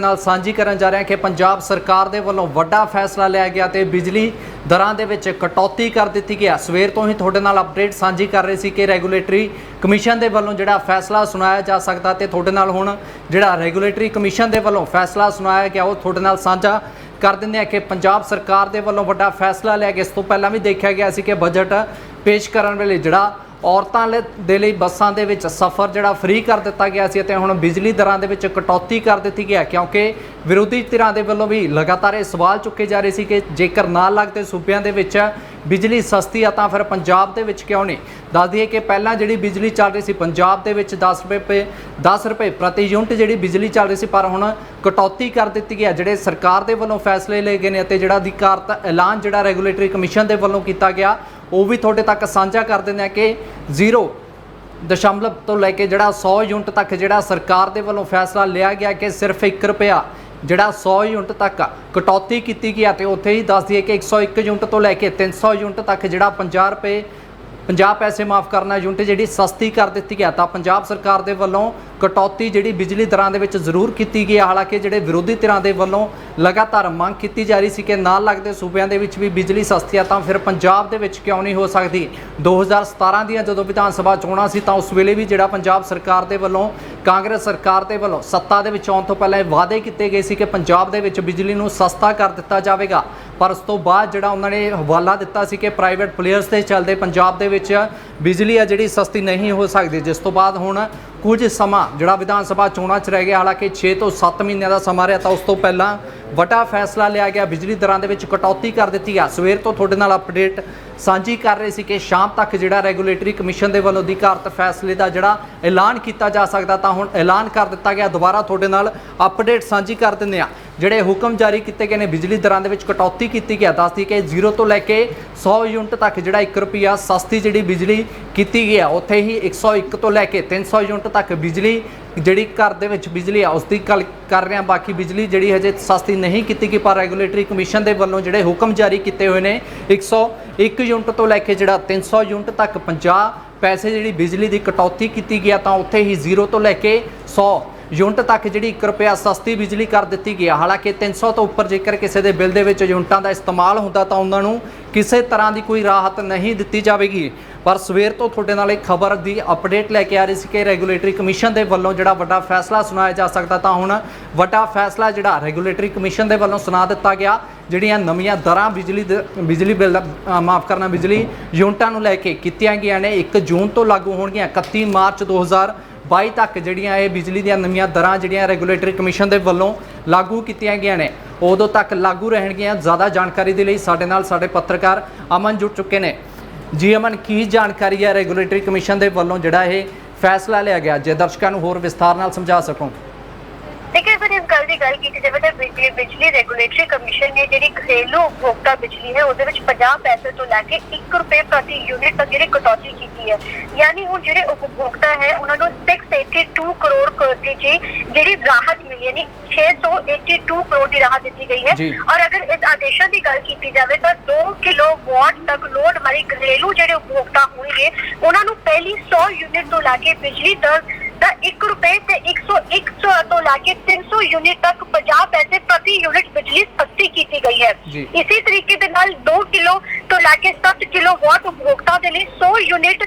नाल साझी करन जा रहे हैं कि पंजाब सरकार दे वल्लों वड्डा फैसला लिया गया ते बिजली दरां दे विच कटौती कर दित्ती गई। सवेर तो ही तुहाडे नाल अपडेट साझी कर रहे सी कि रैगूलेटरी कमीशन दे वल्लों जिहड़ा फैसला सुनाया जा सकदा ते तुहाडे नाल हुण जिहड़ा रैगूलेटरी कमीशन दे वल्लों फैसला सुनाया गया वो तुहाडे नाल साझा कर दिंदे हैं कि पंजाब सरकार दे वल्लों वड्डा फैसला लिया गया। इस तो पहलां भी देखा गया सी कि बजट पेश करन वेले जिहड़ा औरतां दे लई बसां दे विच सफ़र जिहड़ा फ्री कर दिता गया सी ते हुण बिजली दरां दे विच कटौती कर दित्ती गई है, क्योंकि विरोधी धिरां दे वल्लों भी लगातार ये सवाल चुके जा रहे सी कि जेकर ना लगदे सूबिਆਂ दे विच बिजली सस्ती आ तां फिर पंजाब दे विच क्यों नहीं। दस दईए कि पहलां जिहड़ी बिजली चल रही सी पंजाब दे विच 10 रुपए प्रति यूनिट जिहड़ी बिजली चल रही सी, पर हुण कटौती कर दित्ती गई है। जिहड़े सरकार दे वल्लों फैसले लए गए ने ते जिहड़ा अधिकारत ऐलान जिहड़ा रैगूलेटरी कमीशन दे वल्लों कीता गया वो भी तुहाडे तक साझा कर दिंदे हैं कि 0 तो लैके जिहड़ा 100 यूनिट तक जिहड़ा सरकार दे वल्लों फैसला लिया गया कि सिर्फ 1 रुपया जिहड़ा 100 यूनिट तक कटौती की गई तो उत्थे ही दस दिए कि 101 यूनिट तो लैके 300 यूनिट तक जिहड़ा 50 पैसे माफ़ करना यूनिट जिहड़ी सस्ती कर दित्ती गई। तो पंजाब सरकार दे वल्लों कटौती जिहड़ी बिजली दरां दे विच जरूर की गई। हालांकि जिहड़े विरोधी धिरां दे वल्लों लगातार मंग की जा रही सी कि नाल लगदे सूबिਆਂ दे विच भी बिजली सस्ती आ तां फिर पंजाब दे विच क्यों नहीं हो सकदी। 2017 ਦੀਆਂ ਜਦੋਂ विधान सभा चोणां सी तां उस वेले भी जिहड़ा पंजाब सरकार दे वल्लों कांग्रेस सरकार दे वल्लों सत्ता दे विच आउण तों पहिलां वादे कीते गए सी कि पंजाब दे विच बिजली नूं सस्ता कर दित्ता जावेगा, पर उस तो बाद जिहड़ा उन्हां ने हवाला दित्ता सी कि प्राइवेट प्लेयर्स दे चलदे पंजाब दे विच बिजली आ जिहड़ी सस्ती नहीं हो सकदी। जिस तो बाद हुण कुछ समा जिहड़ा विधान सभा चोणां च रह गया, हालांकि 6 तो 7 महीनों का समा रहा, तो उस तो पहलां वड्डा फैसला लिया गया, बिजली दरां दे विच कटौती कर दित्ती गई। सवेर तो तुहाडे नाल अपडेट साझी कर रहे सी कि शाम तक जिहड़ा रैगूलेटरी कमीशन दे वल्लों अधिकारत फैसले का जिहड़ा ऐलान किया जा सकदा, तां हुण ऐलान कर दित्ता गया। दोबारा तुहाडे नाल अपडेट साझी कर दिंदे आ जिहड़े हुक्म जारी किए गए ने बिजली दरां दे विच कटौती की गई। दस दी कि 0 तो लैके 100 यूनिट तक जिहड़ा 1 रुपया सस्ती जिहड़ी बिजली की गई है, उत्थे ही 101 तो लैके 300 यूनिट तक बिजली जिहड़ी घर दे विच बिजली आ उसकी गल कर रहे हैं। बाकी बिजली जिहड़ी हजे सस्ती नहीं की गई, पर रैगूलेटरी कमीशन दे वल्लों जिहड़े हुक्म जारी किए हुए ने 101 यूनिट तो लैके जिहड़ा 300 यूनिट तक 50 पैसे जिहड़ी बिजली की कटौती की गई है, तां उत्थे ही 0 तो लैके 100 यूनिट तक जिहड़ी 1 रुपया सस्ती बिजली कर दी गई। हालांकि 300 तो उपर जेकर किसी के बिल दे विच यूनिटां का इस्तेमाल होंदा तां उन्हां नूं किसी तरह की कोई राहत नहीं दी जाएगी। पर सवेर तो तुहाडे नाल खबर की अपडेट लैके आ रही सी कि रैगूलेटरी कमीशन दे वल्लों जिहड़ा वड्डा फैसला सुनाया जा सकदा, तां हुण वड्डा फैसला जिहड़ा रैगूलेटरी कमीशन दे वल्लों सुना दित्ता गया। जिहड़ियां नवीआं दरां बिजली बिल माफ़ करना बिजली यूनिटां नूं लैके कीतीआं गईआं ने 1 जून तो लागू होणगीआं। 31 मार्च 2022 तक जिहड़ियां ये बिजली दीआं नवीआं दरां जिहड़ियां रैगूलेटरी कमीशन दे वल्लों लागू कीतीआं गईआं ने उदों तक लागू रहणगीआं। ज़्यादा जानकारी दे लई साडे नाल साडे पत्रकार अमन जुड़ चुके ने। जी अमन, की जानकारी है रैगूलेटरी कमीशन दे वल्लों जिहड़ा ये फैसला लिया गया, जे दर्शकों को होर विस्तार नाल समझा सको। देखिए सर, इस गल की गल की जाए तो बिजली रैगूलेटरी कमीशन ने जी घरेलू उपभोक्ता बिजली है वो 50 पैसे तो लैके 1 रुपये प्रति यूनिट तक जी कटौती की है। यानी हूँ जो उपभोक्ता है उन्होंने 682 करोड़ जी राहत मिली, यानी 682 करोड़ की राहत दी गई है। और अगर इस आदेशों की गल की जाए तो 2 किलोवाट तक लोड वाली घरेलू जो उपभोक्ता होंगे उन्होंने पहली 100 यूनिट तो लैके बिजली दर 1 रुपये से 101 तो लाके 300 यूनिट तक 50 पैसे प्रति यूनिट बिजली सस्ती की गई है। इसी तरीके के नाल 2 किलो तो लाके 7 किलोवाट उपभोक्ता के लिए 100 यूनिट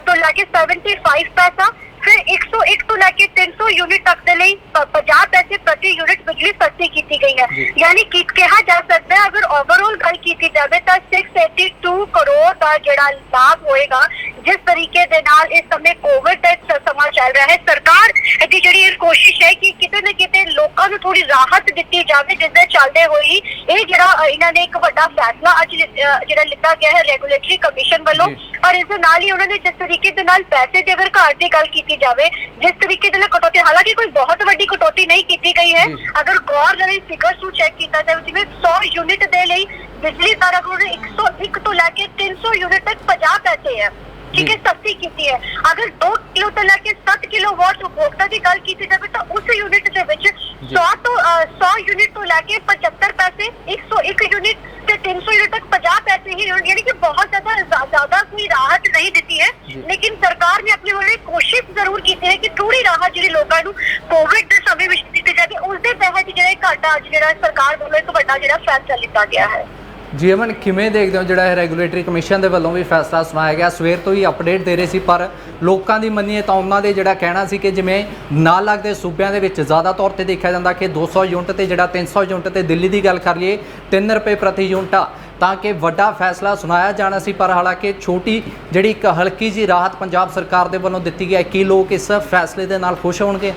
तो लाके 75 पैसा, फिर 101 तो लाके 300 यूनिट तक के लिए 50 पैसे प्रति यूनिट बिजली सस्ती की गई है। यानी कि कहा जा सकता है अगर ओवरऑल गल की जाए तो 682 करोड़ का जिहड़ा लाभ होएगा। जिस तरीके दे नाल इस समय कोविड का समा चल रहा है, सरकार की जिहड़ी कोशिश है कि किते न किते लोकां नूं थोड़ी राहत दित्ती जाए, जिसदे चलदे होई ये जिहड़ा इन्हां ने एक वड्डा फैसला अज जिहड़ा लिता गया है रैगूलेटरी कमीशन वालों। और इस नाल ही उन्होंने जिस तरीके दे नाल पैसे की अगर घाट की गल की जाए, जिस तरीके दे नाल कटौती, हालांकि कोई बहुत वड्डी कटौती नहीं की गई है। अगर गौर नाल फिगर्स नूं चेक किया जाए जिवें 100 यूनिट दे लई बिजली दर अगर 101 तो लैके 300 यूनिट तक 50 पैसे है, ठीक है, सस्ती की है। अगर 2 किलो तो लैके 7 किलोवाट उपभोक्ता की गल की जाए तो उस यूनिट के विच 100 यूनिट तो लैके 75 पैसे, 101 यूनिट से 300 यूनिट तक 50 पैसे ही, यानी कि बहुत ज्यादा कोई राहत नहीं दी है। लेकिन सरकार ने अपने वाले कोशिश जरूर की है कि थोड़ी राहत जी लोगों को कोविड के समय में दी जाए, उसके तहत ਸਾਡਾ ਅੱਜ ਜਿਹੜਾ ਸਰਕਾਰ ਵੱਲੋਂ ਇੱਕ ਵੱਡਾ ਜਿਹੜਾ ਫੈਸਲਾ ਲਿੱਤਾ ਗਿਆ ਹੈ। ਜੀ ਅਮਨ, ਕਿਵੇਂ ਦੇਖਦੇ ਹੋ ਜਿਹੜਾ ਇਹ ਰੈਗੂਲੇਟਰੀ ਕਮਿਸ਼ਨ ਦੇ ਵੱਲੋਂ ਵੀ ਫੈਸਲਾ ਸੁਣਾਇਆ ਗਿਆ? ਸਵੇਰ ਤੋਂ ਹੀ ਅਪਡੇਟ ਦੇ ਰਹੇ ਸੀ, ਪਰ ਲੋਕਾਂ ਦੀ ਮੰਨੀਏ ਤਾਂ ਉਹਨਾਂ ਦੇ ਜਿਹੜਾ ਕਹਿਣਾ ਸੀ ਕਿ ਜਿਵੇਂ ਨਾਲ ਲੱਗਦੇ ਸੂਬਿਆਂ ਦੇ ਵਿੱਚ ਜ਼ਿਆਦਾ ਤੌਰ ਤੇ ਦੇਖਿਆ ਜਾਂਦਾ ਕਿ 200 ਯੂਨਿਟ ਤੇ ਜਿਹੜਾ 300 ਯੂਨਿਟ ਤੇ ਦਿੱਲੀ ਦੀ ਗੱਲ ਕਰ ਲਈਏ 3 ਰੁਪਏ ਪ੍ਰਤੀ ਯੂਨਿਟ ਆ, ਤਾਂ ਕਿ ਵੱਡਾ ਫੈਸਲਾ ਸੁਣਾਇਆ ਜਾਣਾ ਸੀ। ਪਰ ਹਾਲਾਂਕਿ ਛੋਟੀ ਜਿਹੜੀ ਇੱਕ ਹਲਕੀ ਜੀ ਰਾਹਤ ਪੰਜਾਬ ਸਰਕਾਰ ਦੇ ਵੱਲੋਂ ਦਿੱਤੀ ਗਈ ਹੈ। ਕੀ ਲੋਕ ਇਸ ਫੈਸਲੇ ਦੇ ਨਾਲ ਖੁਸ਼ ਹੋਣਗੇ?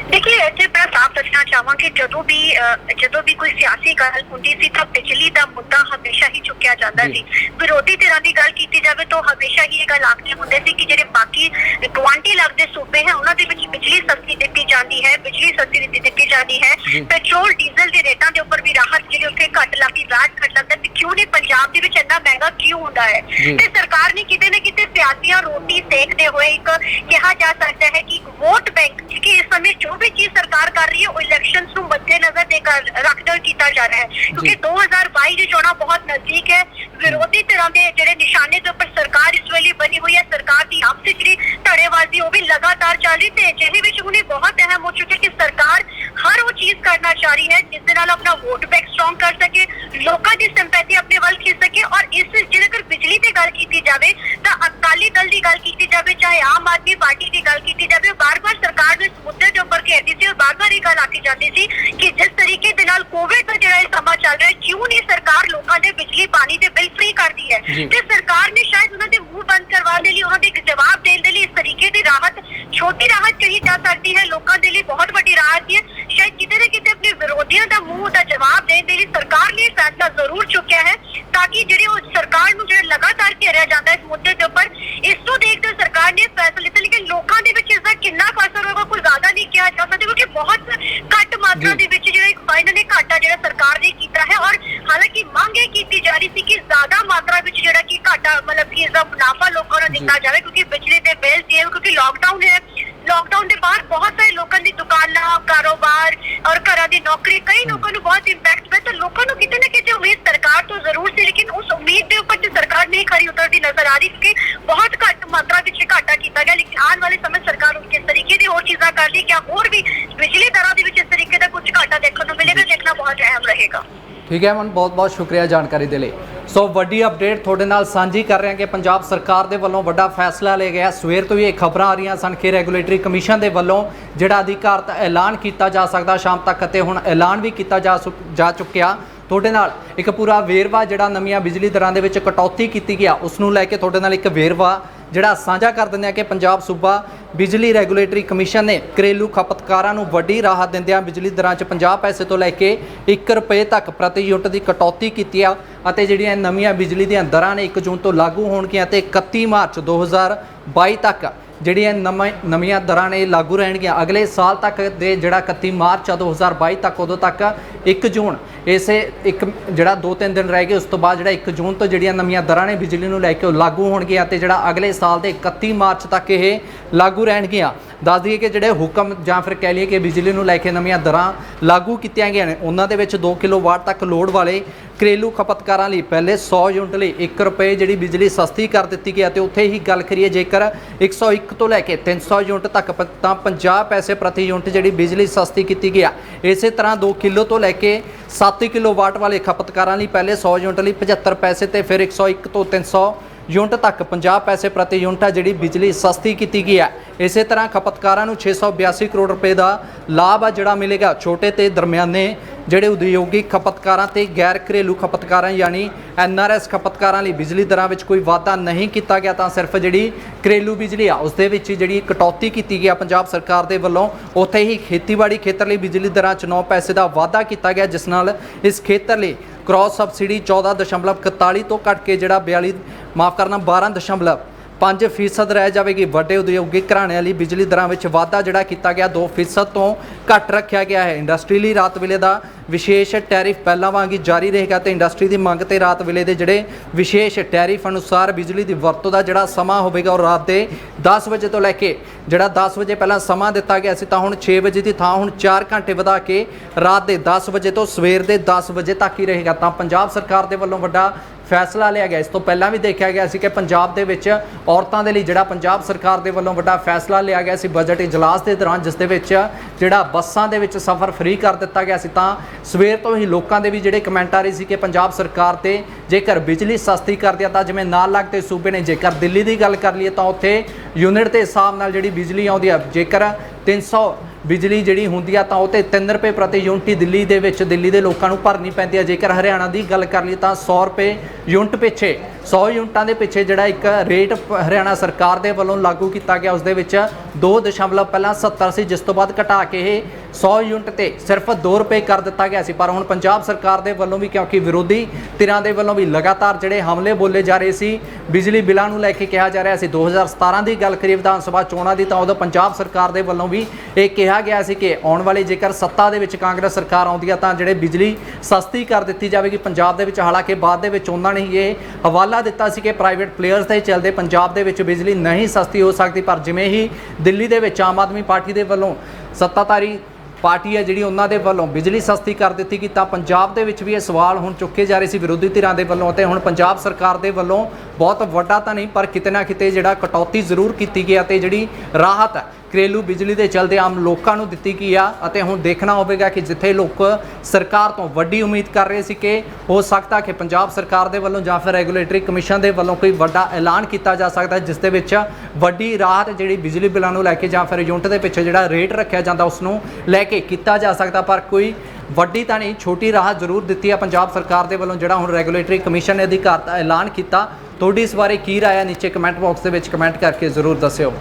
देखिए, ऐसे मैं साफ दसना चाहांगी जदों भी कोई सियासी गल हुंदी सी तां बिजली दा मुद्दा हमेशा ही चुक्या जांदा सी। विरोधी धिरां दी गल कीती जावे तो हमेशा ही ये गल आखदे हुंदे सी कि जिहड़े बाकी गुआंढी लगदे सूबे हैं उन्हां दे विच बिजली सस्ती दित्ती जांदी है, बिजली सस्ती दित्ती जांदी है, पेट्रोल डीजल दे रेटां दे उपर भी राहत जिहड़ी उत्थे घट लगदी, वैट घट लगदा, ते क्यों नहीं पंजाब दे विच इन्ना महंगा क्यों हुंदा है? ते सरकार ने किते ना किते सियासियां रोटी सेकदे होए एक कहा जा सकदा है कि वोट बैंक कि इस समय जो भी चीज सरकार कर रही है वो इलेक्शंस को मद्देनजर देकर रखकर किया जा रहा है, क्योंकि 2022 की चोणां बहुत नजदीक है। विरोधी तरह के जिहड़े निशाने के उपर सरकार इस वेले बनी हुई है, सरकार की आपसी जिहड़ी धड़ेबाजी वो भी लगातार चल रही है, जिहदे विच हुण बहुत अहम हो चुके कि सरकार हर वो चीज करना चाह रही है जिस दे नाल अपना वोट बैंक स्ट्रॉन्ग कर सके, लोगों की सिंपैथी अपने वल खिंच सके। और इस जेकर बिजली की गल की जाए तो अकाली दल की गल की जाए चाहे आम आदमी पार्टी की गल की जाए, बार बार सरकार ने इस मुद्दे के उपर घेरती थी और बार बार ये गल आखी जाती थी कि जिस तरीके दे नाल कोविड का जिहड़ा समा चल रहा है, क्यों नहीं सरकार लोगों के बिजली पानी के बिल फ्री करती है? ते सरकार ने शायद उन्होंने मुंह बंद करवाने लिए उन्होंने एक जवाब देने के लिए इस तरीके की राहत, छोटी राहत कही जा सकती है, लोगों के लिए बहुत बड़ी राहत है। शायद किते ना किते अपने विरोधियों का मुंह का जवाब देने के लिए सरकार ने फैसला जरूर चुकिया है, ताकि जिहड़ी वो सरकार नूं जिहड़ा लगातार घेरिया जाता है इस मुद्दे के उपर, इसको देखते हुए सरकार ने फैसला लिया। लेकिन लोगों के विच इसका कितना असर होगा कोई ज्यादा नहीं किया जा सकता, क्योंकि बहुत घट मात्रा दे विच जिहड़ा इन्होंने घाटा जिहड़ा सरकार ने कीता है। और हालांकि मांग ये की जा रही थी कि ज्यादा मात्रा विच जिहड़ा कि घाटा मतलब कि इसका मुनाफा लोगों को दिता जाए, क्योंकि बिजली के बिल क्योंकि लॉकडाउन है, लॉकडाउन के बाद बहुत सारे लोगों की दुकाना, कारोबार और घरों की नौकरी, कई लोगों को बहुत इंपैक्ट हुआ। तो लोगों को कितने ना कितने उम्मीद सरकार तो जरूर थी, लेकिन उस उम्मीद के ऊपर सरकार नहीं खरी उतरती नजर आ रही, क्योंकि बहुत घट मात्रा में घाटा किया गया। लेकिन आने वाले समय सरकार किस तरीके की और चीज़ा कर ली, क्या और भी बिजली दरों के इस तरीके का कुछ घाटा देखने को मिलेगा, देखना बहुत अहम रहेगा। ठीक है मन, बहुत बहुत शुक्रिया जानकारी दे लिए। सो वड्डी अपडेट थोड़े नाल साझी कर रहे हैं कि पंजाब सरकार दे वल्लों वड्डा फैसला लिया गया। सवेर तो ही खबरां आ रही सन कि रैगूलेटरी कमीशन दे वल्लों जिहड़ा अधिकारत ऐलान किया जा सकदा शाम तक, ते हुण ऐलान भी किया जा चुकिया। थोड़े नाल एक पूरा वेरवा जिहड़ा नवीं बिजली दरां दे विच कटौती की गया उसनूं लैके थोड़े नाल एक वेरवा जिहड़ा साझा कर दिंदे कि पंजाब सूबा बिजली रैगूलेटरी कमीशन ने घरेलू खपतकारां नूं वड्डी राहत दिंदिआं बिजली दरां 'च 50 पैसे तो लैके 1 रुपए तक प्रति यूनिट की कटौती की आ। ਅਤੇ ਜਿਹੜੀਆਂ ਨਵੀਆਂ ਬਿਜਲੀ ਦੀਆਂ ਦਰਾਂ ਨੇ 1 ਜੂਨ ਤੋਂ ਲਾਗੂ ਹੋਣਗੀਆਂ ਤੇ 31 ਮਾਰਚ 2022 ਤੱਕ ਜਿਹੜੀਆਂ ਨਵੀਆਂ ਦਰਾਂ ਨੇ ਲਾਗੂ ਰਹਿਣਗੀਆਂ। ਅਗਲੇ ਸਾਲ ਤੱਕ ਦੇ ਜਿਹੜਾ 31 ਮਾਰਚ 2022 ਤੱਕ ਉਦੋਂ ਤੱਕ 1 ਜੂਨ ਇਸੇ ਇੱਕ ਜਿਹੜਾ 2-3 ਦਿਨ ਰਹਿ ਗਏ, ਉਸ ਤੋਂ ਬਾਅਦ ਜਿਹੜਾ 1 ਜੂਨ ਤੋਂ ਜਿਹੜੀਆਂ ਨਵੀਆਂ ਦਰਾਂ ਨੇ ਬਿਜਲੀ ਨੂੰ ਲੈ ਕੇ ਉਹ ਲਾਗੂ ਹੋਣਗੀਆਂ ਤੇ ਜਿਹੜਾ ਅਗਲੇ ਸਾਲ ਦੇ 31 ਮਾਰਚ ਤੱਕ ਇਹ ਲਾਗੂ ਰਹਿਣਗੀਆਂ। ਦੱਸ ਦਈਏ ਕਿ ਜਿਹੜੇ ਹੁਕਮ ਜਾਂ ਫਿਰ ਕਹਿ ਲਈਏ ਕਿ ਬਿਜਲੀ ਨੂੰ ਲੈ ਕੇ ਨਵੀਆਂ ਦਰਾਂ ਲਾਗੂ ਕੀਤੀਆਂ ਗਈਆਂ ਨੇ ਉਹਨਾਂ ਦੇ ਵਿੱਚ 2 ਕਿਲੋਵਾਟ ਤੱਕ ਲੋਡ ਵਾਲੇ ਘਰੇਲੂ ਖਪਤਕਾਰਾਂ ਲਈ ਪਹਿਲੇ 100 ਯੂਨਿਟ ਲਈ 1 ਰੁਪਏ ਜਿਹੜੀ ਬਿਜਲੀ ਸਸਤੀ ਕਰ ਦਿੱਤੀ ਗਈ। ਤੇ ਉੱਥੇ ਹੀ ਗੱਲ ਕਰੀਏ ਜੇਕਰ 101 ਤੋਂ ਲੈ ਕੇ 300 ਯੂਨਿਟ ਤੱਕ ਤਾਂ 50 ਪੈਸੇ ਪ੍ਰਤੀ ਯੂਨਿਟ ਜਿਹੜੀ ਬਿਜਲੀ ਸਸਤੀ ਕੀਤੀ ਗਈ। ਇਸੇ ਤਰ੍ਹਾਂ 2 ਕਿਲੋ ਤੋਂ ਲੈ ਕੇ 7 ਕਿਲੋਵਾਟ ਵਾਲੇ ਖਪਤਕਾਰਾਂ ਲਈ ਪਹਿਲੇ 100 ਯੂਨਿਟ ਲਈ 75 ਪੈਸੇ ਤੇ ਫਿਰ 101 ਤੋਂ 300 यूनिट तक 50 पैसे प्रति यूनिट है जी बिजली सस्ती की गई है। इस तरह खपतकारों 682 करोड़ रुपए का लाभ है जोड़ा मिलेगा छोटे तो दरम्याने ਜਿਹੜੇ ਉਦਯੋਗਿਕ ਖਪਤਕਾਰਾਂ ਤੇ ਗੈਰ ਘਰੇਲੂ ਖਪਤਕਾਰਾਂ यानी NRS ਖਪਤਕਾਰਾਂ ਲਈ ਬਿਜਲੀ ਦਰਾਂ ਵਿੱਚ ਕੋਈ ਵਾਧਾ ਨਹੀਂ ਕੀਤਾ ਗਿਆ ਤਾਂ ਸਿਰਫ ਜਿਹੜੀ ਘਰੇਲੂ ਬਿਜਲੀ ਆ ਉਸ ਦੇ ਵਿੱਚ ਜਿਹੜੀ ਕਟੌਤੀ ਕੀਤੀ ਗਈ ਪੰਜਾਬ ਸਰਕਾਰ ਦੇ ਵੱਲੋਂ। ਉੱਥੇ ਹੀ ਖੇਤੀਬਾੜੀ ਖੇਤਰ ਲਈ ਬਿਜਲੀ ਦਰਾਂ 'ਚ 9 ਪੈਸੇ ਦਾ ਵਾਧਾ ਕੀਤਾ ਗਿਆ ਜਿਸ ਨਾਲ ਇਸ ਖੇਤਰ ਲਈ ਕ੍ਰਾਸ ਸਬਸਿਡੀ 14.41 ਤੋਂ ਘਟ ਕੇ ਜਿਹੜਾ 12.5% ਰਹਿ ਜਾਵੇਗੀ। ਵੱਡੇ ਉਦਯੋਗਿਕ ਘਰਾਣਿਆਂ ਲਈ ਬਿਜਲੀ ਦਰਾਂ ਵਿੱਚ ਵਾਧਾ ਜਿਹੜਾ ਕੀਤਾ ਗਿਆ 2% ਤੋਂ ਘੱਟ ਰੱਖਿਆ ਗਿਆ ਹੈ। ਇੰਡਸਟਰੀ ਲਈ ਰਾਤ ਵੇਲੇ ਦਾ ਵਿਸ਼ੇਸ਼ ਟੈਰਿਫ ਪਹਿਲਾਂ ਵਾਂਗ ਹੀ ਜਾਰੀ ਰਹੇਗਾ ਤੇ ਇੰਡਸਟਰੀ ਦੀ ਮੰਗ ਤੇ ਰਾਤ ਵੇਲੇ ਦੇ ਜਿਹੜੇ ਵਿਸ਼ੇਸ਼ ਟੈਰਿਫ ਅਨੁਸਾਰ ਬਿਜਲੀ ਦੀ ਵਰਤੋਂ ਦਾ ਜਿਹੜਾ ਸਮਾਂ ਹੋਵੇਗਾ ਉਹ ਰਾਤ ਦੇ 10 ਵਜੇ ਤੋਂ ਲੈ ਕੇ ਜਿਹੜਾ 10 ਵਜੇ ਪਹਿਲਾਂ ਸਮਾਂ ਦਿੱਤਾ ਗਿਆ ਸੀ ਤਾਂ ਹੁਣ 6 ਵਜੇ ਦੀ ਥਾਂ ਹੁਣ 4 ਘੰਟੇ ਵਧਾ ਕੇ ਰਾਤ ਦੇ 10 ਵਜੇ ਤੋਂ ਸਵੇਰ ਦੇ 10 ਵਜੇ ਤੱਕ ਹੀ ਰਹੇਗਾ। ਤਾਂ ਪੰਜਾਬ ਸਰਕਾਰ ਦੇ ਵੱਲੋਂ ਵੱਡਾ ਫੈਸਲਾ ਲਿਆ ਗਿਆ। ਇਸ ਤੋਂ ਪਹਿਲਾਂ ਵੀ ਦੇਖਿਆ ਗਿਆ ਸੀ ਕਿ ਪੰਜਾਬ ਦੇ ਵਿੱਚ ਔਰਤਾਂ ਦੇ ਲਈ ਜਿਹੜਾ ਪੰਜਾਬ ਸਰਕਾਰ ਦੇ ਵੱਲੋਂ ਵੱਡਾ ਫੈਸਲਾ ਲਿਆ ਗਿਆ ਸੀ ਬਜਟ ਇਜਲਾਸ ਦੇ ਦੌਰਾਨ, ਜਿਸ ਦੇ ਵਿੱਚ ਜਿਹੜਾ ਬੱਸਾਂ ਦੇ ਵਿੱਚ ਸਫ਼ਰ ਫ੍ਰੀ ਕਰ ਦਿੱਤਾ ਗਿਆ ਸੀ। ਤਾਂ ਸਵੇਰ ਤੋਂ ਹੀ ਲੋਕਾਂ ਦੇ ਵੀ ਜਿਹੜੇ ਕਮੈਂਟ ਆ ਰਹੇ ਸੀ ਕਿ ਪੰਜਾਬ ਸਰਕਾਰ ਤੇ ਜੇਕਰ ਬਿਜਲੀ ਸਸਤੀ ਕਰ ਦਿਆ ਤਾਂ ਜਿਵੇਂ ਨਾਲ ਲੱਗਦੇ ਸੂਬੇ ਨੇ, ਜੇਕਰ ਦਿੱਲੀ ਦੀ ਗੱਲ ਕਰ ਲਈਏ ਤਾਂ ਉੱਥੇ ਯੂਨਿਟ ਦੇ ਹਿਸਾਬ ਨਾਲ ਜਿਹੜੀ ਬਿਜਲੀ ਆਉਂਦੀ ਆ, ਜੇਕਰ 300 ਬਿਜਲੀ ਜਿਹੜੀ ਹੁੰਦੀ ਆ ਤਾਂ ਉਹ 'ਤੇ 3 ਰੁਪਏ ਪ੍ਰਤੀ ਯੂਨਿਟ ਹੀ ਦਿੱਲੀ ਦੇ ਵਿੱਚ ਦਿੱਲੀ ਦੇ ਲੋਕਾਂ ਨੂੰ ਭਰਨੀ ਪੈਂਦੀ ਹੈ। ਜੇਕਰ ਹਰਿਆਣਾ ਦੀ ਗੱਲ ਕਰ ਲਈ ਤਾਂ 100 ਰੁਪਏ ਯੂਨਿਟ ਪਿੱਛੇ, 100 ਯੂਨਿਟਾਂ ਦੇ ਪਿੱਛੇ ਜਿਹੜਾ ਇੱਕ ਰੇਟ ਹਰਿਆਣਾ ਸਰਕਾਰ ਦੇ ਵੱਲੋਂ ਲਾਗੂ ਕੀਤਾ ਗਿਆ, ਉਸ ਦੇ ਵਿੱਚ 2 ਪਹਿਲਾਂ 70 ਸੀ, ਜਿਸ ਤੋਂ ਬਾਅਦ ਘਟਾ ਕੇ ਇਹ 100 ਯੂਨਿਟ ਤੇ ਸਿਰਫ 2 ਰੁਪਏ ਕਰ ਦਿੱਤਾ ਗਿਆ ਸੀ। ਪਰ ਹੁਣ ਪੰਜਾਬ ਸਰਕਾਰ ਦੇ ਵੱਲੋਂ ਵੀ, ਕਿਉਂਕਿ ਵਿਰੋਧੀ ਧਿਰਾਂ ਦੇ ਵੱਲੋਂ ਵੀ ਲਗਾਤਾਰ ਜਿਹੜੇ ਹਮਲੇ ਬੋਲੇ ਜਾ ਰਹੇ ਸੀ ਬਿਜਲੀ ਬਿੱਲਾਂ ਨੂੰ ਲੈ ਕੇ, ਕਿਹਾ ਜਾ ਰਿਹਾ ਸੀ 2017 ਦੀ ਗੱਲ ਕਰੀਏ ਵਿਧਾਨ ਸਭਾ ਚੋਣਾਂ ਦੀ, ਤਾਂ ਉਦੋਂ ਪੰਜਾਬ ਸਰਕਾਰ ਦੇ ਵੱਲੋਂ ਵੀ ਇਹ ਕਿਹਾ ਗਿਆ ਸੀ ਕਿ ਆਉਣ ਵਾਲੇ ਜੇਕਰ ਸੱਤਾ ਦੇ ਵਿੱਚ ਕਾਂਗਰਸ ਸਰਕਾਰ ਆਉਂਦੀ ਆ ਤਾਂ ਜਿਹੜੇ ਬਿਜਲੀ ਸਸਤੀ ਕਰ ਦਿੱਤੀ ਜਾਵੇਗੀ ਪੰਜਾਬ ਦੇ ਵਿੱਚ। ਹਾਲਾਂਕਿ ਬਾਅਦ ਦੇ ਵਿੱਚ ਉਹਨਾਂ ਨੇ ਇਹ ਹਵਾਲਾ ਦਿੱਤਾ ਸੀ ਕਿ ਪ੍ਰਾਈਵੇਟ ਪਲੇਅਰਸ ਦੇ ਚੱਲਦੇ ਪੰਜਾਬ ਦੇ ਵਿੱਚ ਬਿਜਲੀ ਨਹੀਂ ਸਸਤੀ ਹੋ ਸਕਦੀ। ਪਰ ਜਿਵੇਂ ਹੀ ਦਿੱਲੀ ਦੇ ਵਿੱਚ ਆਮ ਆਦਮੀ ਪਾਰਟੀ ਦੇ ਵੱਲੋਂ, ਸੱਤਾਧਾਰੀ ਪਾਰਟੀ ਹੈ ਜਿਹੜੀ, ਉਹਨਾਂ ਦੇ ਵੱਲੋਂ ਬਿਜਲੀ ਸਸਤੀ ਕਰ ਦਿੱਤੀ ਗਈ ਤਾਂ ਪੰਜਾਬ ਦੇ ਵਿੱਚ ਵੀ ਇਹ ਸਵਾਲ ਹੁਣ ਚੁੱਕੇ ਜਾ ਰਹੇ ਸੀ ਵਿਰੋਧੀ ਧਿਰਾਂ ਦੇ ਵੱਲੋਂ। ਅਤੇ ਹੁਣ ਪੰਜਾਬ ਸਰਕਾਰ ਦੇ ਵੱਲੋਂ ਬਹੁਤ ਵੱਡਾ ਤਾਂ ਨਹੀਂ ਪਰ ਕਿਤੇ ਨਾ ਕਿਤੇ ਜਿਹੜਾ ਕਟੌਤੀ ਜ਼ਰੂਰ ਕੀਤੀ ਗਈ ਅਤੇ ਜਿਹੜੀ ਰਾਹਤ ਘਰੇਲੂ ਬਿਜਲੀ ਦੇ ਚਲਦੇ ਆਮ ਲੋਕਾਂ ਨੂੰ ਦਿੱਤੀ ਗਈ ਆ। ਅਤੇ ਹੁਣ ਦੇਖਣਾ ਹੋਵੇਗਾ ਕਿ ਜਿੱਥੇ ਲੋਕ ਸਰਕਾਰ ਤੋਂ ਵੱਡੀ ਉਮੀਦ ਕਰ ਰਹੇ ਸੀ ਕਿ ਹੋ ਸਕਦਾ ਕਿ ਪੰਜਾਬ ਸਰਕਾਰ ਦੇ ਵੱਲੋਂ ਜਾਂ ਫਿਰ ਰੈਗੂਲੇਟਰੀ ਕਮਿਸ਼ਨ ਦੇ ਵੱਲੋਂ ਕੋਈ ਵੱਡਾ ਐਲਾਨ ਕੀਤਾ ਜਾ ਸਕਦਾ ਜਿਸ ਦੇ ਵਿੱਚ ਵੱਡੀ ਰਾਹਤ ਜਿਹੜੀ ਬਿਜਲੀ ਬਿੱਲਾਂ ਨੂੰ ਲੈ ਕੇ ਜਾਂ ਫਿਰ ਯੂਨਿਟ ਦੇ ਪਿੱਛੇ ਜਿਹੜਾ ਰੇਟ ਰੱਖਿਆ ਜਾਂਦਾ ਉਸ ਨੂੰ ਲੈ ਕੇ ਕੀਤਾ ਜਾ ਸਕਦਾ। ਪਰ ਕੋਈ ਵੱਡੀ ਤਾਂ ਨਹੀਂ, ਛੋਟੀ ਰਾਹਤ ਜ਼ਰੂਰ ਦਿੱਤੀ ਹੈ ਪੰਜਾਬ ਸਰਕਾਰ ਦੇ ਵੱਲੋਂ, ਜਿਹੜਾ ਹੁਣ ਰੈਗੂਲੇਟਰੀ ਕਮਿਸ਼ਨ ਨੇ ਅਧਿਕਾਰ ਦਾ ਐਲਾਨ ਕੀਤਾ। ਤੁਹਾਡੀ ਇਸ ਬਾਰੇ ਕੀ ਰਾਏ ਹੈ? ਨੀਚੇ ਕਮੈਂਟ ਬਾਕਸ ਦੇ ਵਿੱਚ ਕਮੈਂਟ ਕਰਕੇ ਜ਼ਰੂਰ ਦੱਸਿਓ।